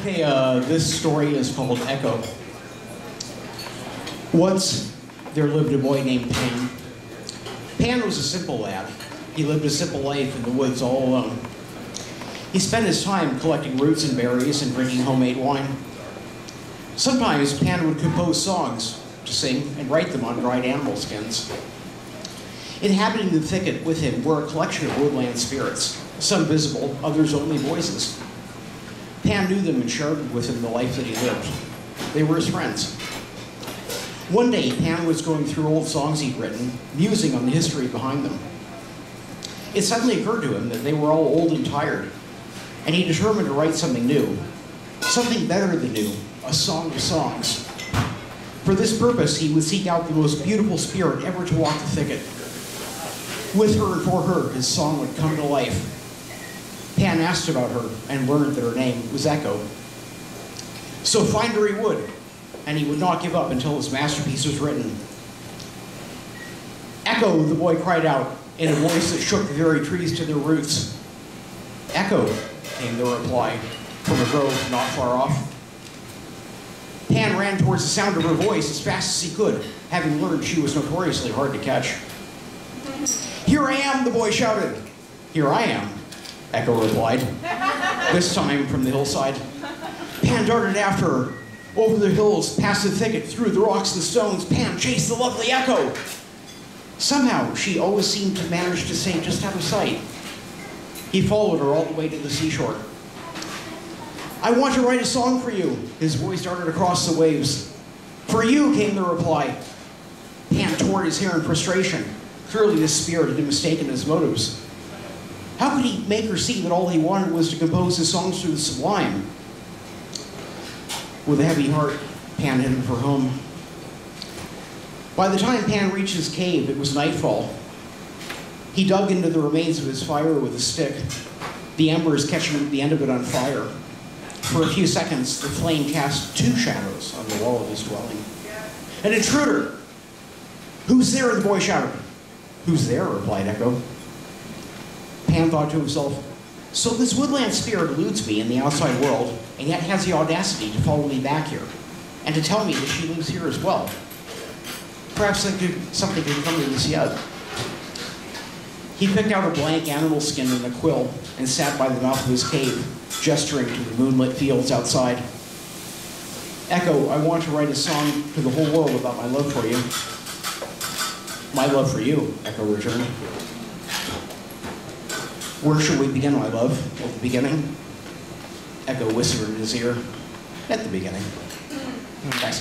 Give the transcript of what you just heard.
Okay, this story is called Echo. Once there lived a boy named Pan. Pan was a simple lad. He lived a simple life in the woods all alone. He spent his time collecting roots and berries and drinking homemade wine. Sometimes Pan would compose songs to sing and write them on dried animal skins. Inhabiting the thicket with him were a collection of woodland spirits, some visible, others only voices. Pan knew them and shared with them the life that he lived. They were his friends. One day, Pan was going through old songs he'd written, musing on the history behind them. It suddenly occurred to him that they were all old and tired, and he determined to write something new, something better than new, a song of songs. For this purpose, he would seek out the most beautiful spirit ever to walk the thicket. With her and for her, his song would come to life. Pan asked about her and learned that her name was Echo. So find her he would, and he would not give up until his masterpiece was written. Echo, the boy cried out in a voice that shook the very trees to their roots. Echo, came the reply from a grove not far off. Pan ran towards the sound of her voice as fast as he could, having learned she was notoriously hard to catch. Here I am, the boy shouted. Here I am, Echo replied, this time from the hillside. Pan darted after her. Over the hills, past the thicket, through the rocks and stones, Pan chased the lovely Echo. Somehow, she always seemed to manage to stay just out of sight. He followed her all the way to the seashore. I want to write a song for you, his voice darted across the waves. For you, came the reply. Pan tore his hair in frustration. Clearly, this spirit had mistaken his motives. How could he make her see that all he wanted was to compose his songs to the sublime? With a heavy heart, Pan headed for home. By the time Pan reached his cave, it was nightfall. He dug into the remains of his fire with a stick, the embers catching the end of it on fire. For a few seconds, the flame cast two shadows on the wall of his dwelling. An intruder! Who's there? The boy shouted. Who's there? Replied Echo. Pan thought to himself, so this woodland spirit eludes me in the outside world, and yet has the audacity to follow me back here, and to tell me that she lives here as well. Perhaps something could come to this yet. He picked out a blank animal skin and a quill, and sat by the mouth of his cave, gesturing to the moonlit fields outside. Echo, I want to write a song to the whole world about my love for you. My love for you, Echo returned. Where should we begin, my love? At the beginning? Echo whispered in his ear. At the beginning. Thanks.